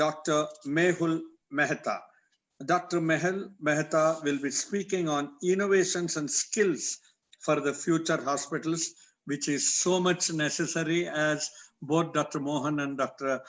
Dr. Mehul Mehta. Dr. Mehul Mehta will be speaking on innovations and skills for the future hospitals, which is so much necessary, as both Dr. Mohan and Dr.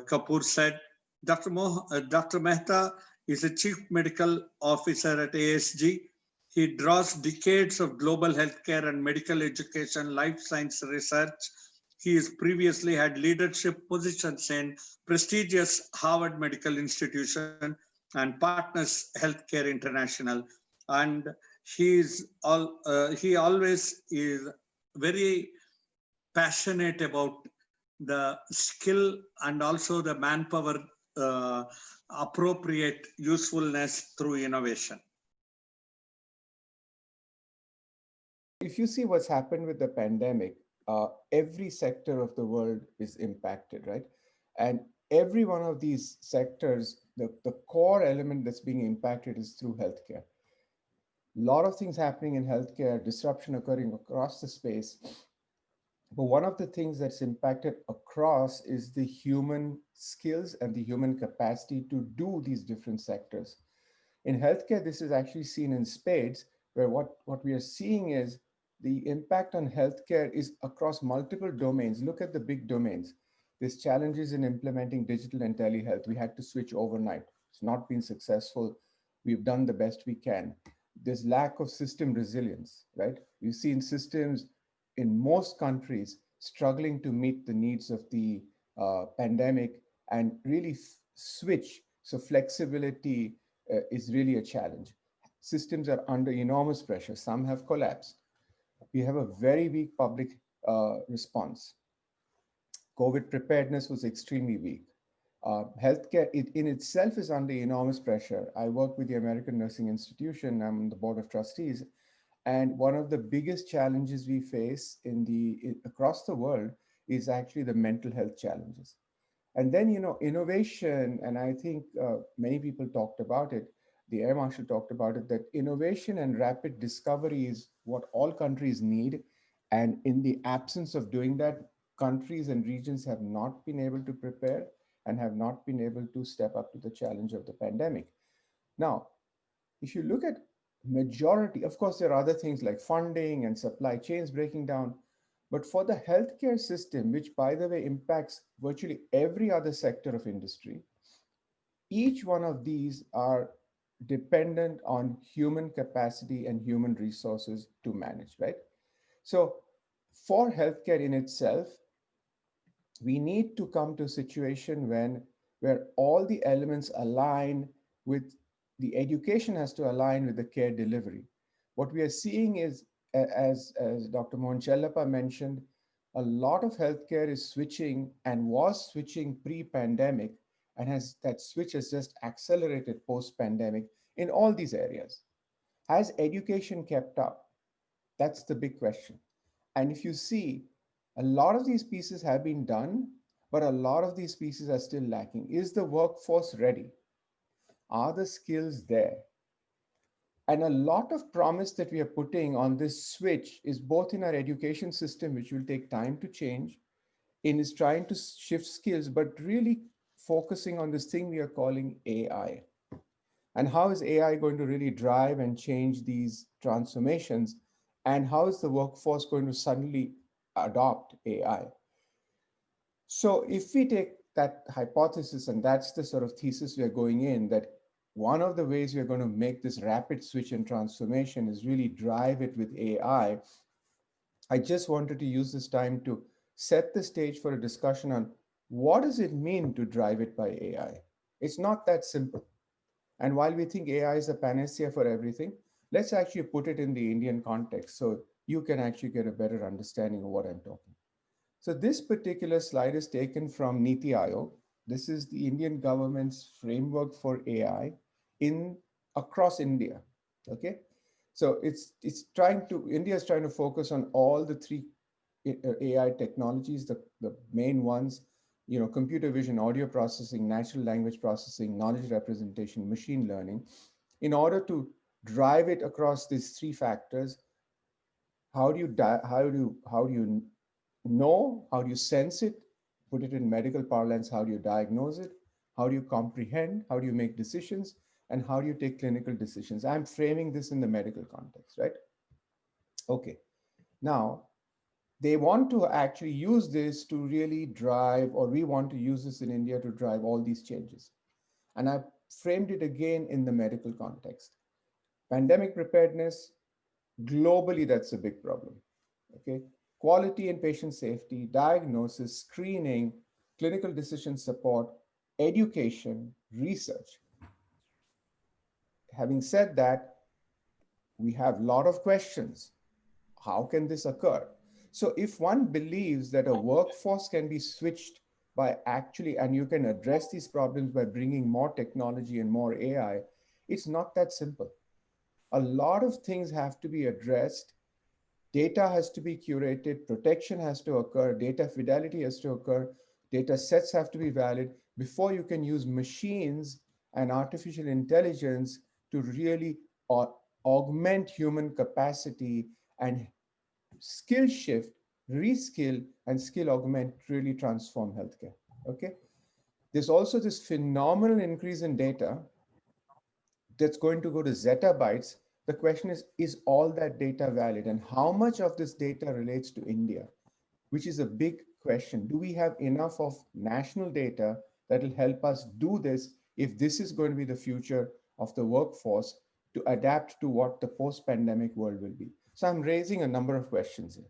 Kapoor said. Dr. Mehta is a Chief Medical Officer at ASG. He draws decades of global healthcare and medical education, life science research. He has previously had leadership positions in prestigious Harvard Medical Institution and Partners Healthcare International. And he always is very passionate about the skill and also the manpower appropriate usefulness through innovation. If you see what's happened with the pandemic, every sector of the world is impacted, right? And every one of these sectors, the core element that's being impacted is through healthcare. A lot of things happening in healthcare, disruption occurring across the space. But one of the things that's impacted across is the human skills and the human capacity to do these different sectors. In healthcare, this is actually seen in spades, where what we are seeing is the impact on healthcare is across multiple domains. Look at the big domains. There's challenges in implementing digital and telehealth. We had to switch overnight. It's not been successful. We've done the best we can. There's lack of system resilience, right? We've seen systems in most countries struggling to meet the needs of the pandemic and really switch. So flexibility is really a challenge. Systems are under enormous pressure. Some have collapsed. We have a very weak public response. COVID preparedness was extremely weak. Healthcare in itself is under enormous pressure. I work with the American Nursing Institution. I'm on the board of trustees. And one of the biggest challenges we face across the world is actually the mental health challenges. And then, innovation, and I think many people talked about it, the Air Marshal talked about it, that innovation and rapid discovery is what all countries need. And in the absence of doing that, countries and regions have not been able to prepare and have not been able to step up to the challenge of the pandemic. Now, if you look at majority, of course, there are other things like funding and supply chains breaking down, but for the healthcare system, which by the way impacts virtually every other sector of industry, each one of these are dependent on human capacity and human resources to manage, right? So for healthcare in itself, we need to come to a situation where all the elements align with the education has to align with the care delivery. What we are seeing is, as Dr. Mohan Chellappa mentioned, a lot of healthcare is switching and was switching pre-pandemic, and that switch has just accelerated post-pandemic in all these areas. Has education kept up? That's the big question. And if you see, a lot of these pieces have been done, but a lot of these pieces are still lacking. Is the workforce ready? Are the skills there? And a lot of promise that we are putting on this switch is both in our education system, which will take time to change, in is trying to shift skills, but really focusing on this thing we are calling AI. And how is AI going to really drive and change these transformations? And how is the workforce going to suddenly adopt AI? So if we take that hypothesis, and that's the sort of thesis we are going in, that one of the ways we are going to make this rapid switch and transformation is really drive it with AI. I just wanted to use this time to set the stage for a discussion on what does it mean to drive it by AI? It's not that simple. And while we think AI is a panacea for everything, let's actually put it in the Indian context so you can actually get a better understanding of what I'm talking. So this particular slide is taken from Niti Aayog. This is the Indian government's framework for AI across India. Okay, so India is trying to focus on all the three AI technologies, the main ones, computer vision, audio processing, natural language processing, knowledge representation, machine learning, in order to drive it across these three factors. How do you know? How do you sense it? Put it in medical parlance, how do you diagnose it? How do you comprehend? How do you make decisions? And how do you take clinical decisions? I'm framing this in the medical context, right? Okay. Now, they want to actually use this to really drive, or we want to use this in India to drive all these changes. And I framed it again in the medical context. Pandemic preparedness, globally, that's a big problem. Okay. Quality and patient safety, diagnosis, screening, clinical decision support, education, research. Having said that, we have a lot of questions. How can this occur? So if one believes that a workforce can be switched by actually, and you can address these problems by bringing more technology and more AI, it's not that simple. A lot of things have to be addressed. Data has to be curated, protection has to occur, data fidelity has to occur, data sets have to be valid before you can use machines and artificial intelligence to really augment human capacity and skill shift, reskill, and skill augment really transform healthcare. Okay. There's also this phenomenal increase in data that's going to go to zettabytes. The question is all that data valid? And how much of this data relates to India, which is a big question. Do we have enough of national data that will help us do this if this is going to be the future of the workforce to adapt to what the post-pandemic world will be? So I'm raising a number of questions here.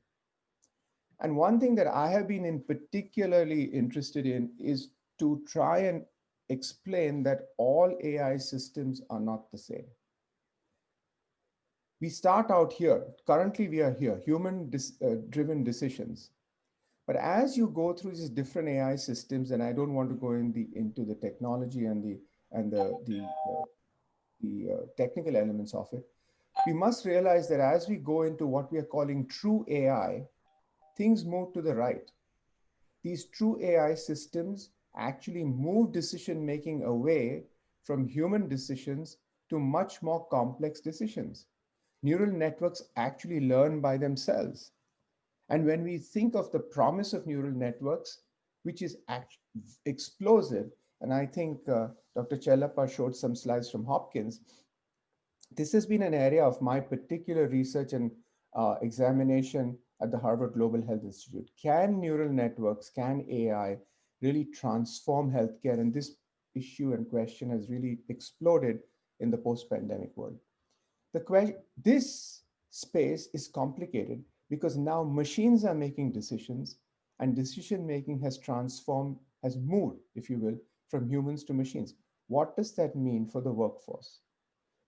And one thing that I have been in particularly interested in is to try and explain that all AI systems are not the same. We start out here. Currently, we are here, human driven decisions. But as you go through these different AI systems, and I don't want to go into the technology and the technical elements of it, we must realize that as we go into what we are calling true AI, things move to the right. These true AI systems actually move decision making away from human decisions to much more complex decisions. Neural networks actually learn by themselves. And when we think of the promise of neural networks, which is explosive, and I think Dr. Chellappa showed some slides from Hopkins, this has been an area of my particular research and examination at the Harvard Global Health Institute. Can neural networks, can AI really transform healthcare? And this issue and question has really exploded in the post-pandemic world. This space is complicated because now machines are making decisions, and decision making has transformed, has moved, if you will, from humans to machines. What does that mean for the workforce?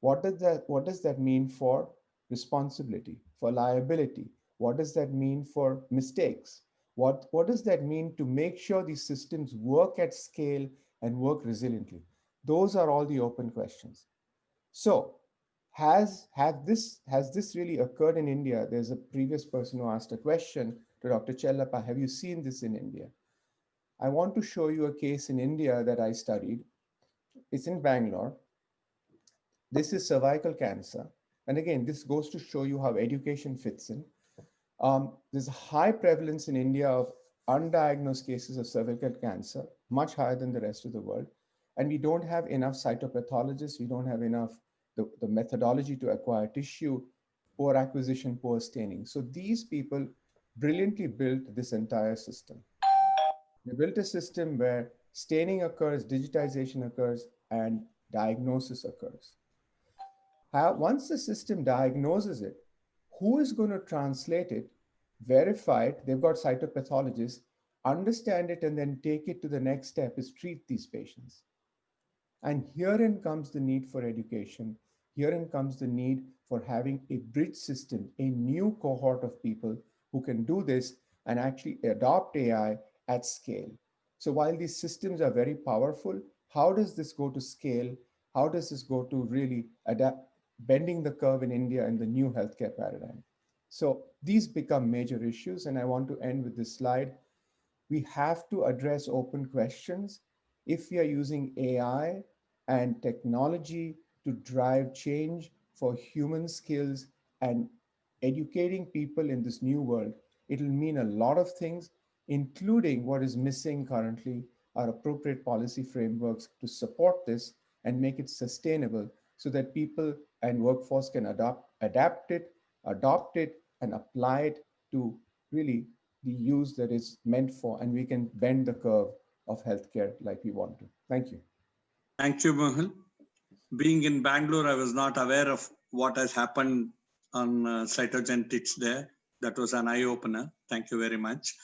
What does that mean for responsibility, for liability? What does that mean for mistakes? What does that mean to make sure these systems work at scale and work resiliently? Those are all the open questions. So has this really occurred in India? There's a previous person who asked a question to Dr. Chellappa. Have you seen this in India? I want to show you a case in India that I studied. It's in Bangalore. This is cervical cancer. And again, this goes to show you how education fits in. There's a high prevalence in India of undiagnosed cases of cervical cancer, much higher than the rest of the world. And we don't have enough cytopathologists. We don't have enough the methodology to acquire tissue, poor acquisition, poor staining. So these people brilliantly built this entire system. They built a system where staining occurs, digitization occurs, and diagnosis occurs. Once the system diagnoses it, who is going to translate it, verify it? They've got cytopathologists, understand it, and then take it to the next step is treat these patients. And herein comes the need for education. Herein comes the need for having a bridge system, a new cohort of people who can do this and actually adopt AI at scale. So while these systems are very powerful, how does this go to scale? How does this go to really adapt, bending the curve in India in the new healthcare paradigm? So these become major issues. And I want to end with this slide. We have to address open questions. If we are using AI and technology to drive change for human skills and educating people in this new world, it'll mean a lot of things, including what is missing currently, our appropriate policy frameworks to support this and make it sustainable so that people and workforce can adopt it, and apply it to really the use that it's meant for, and we can bend the curve of healthcare like we want to. Thank you. Thank you, Mehul. Being in Bangalore, I was not aware of what has happened on cytogenetics there. That was an eye opener. Thank you very much.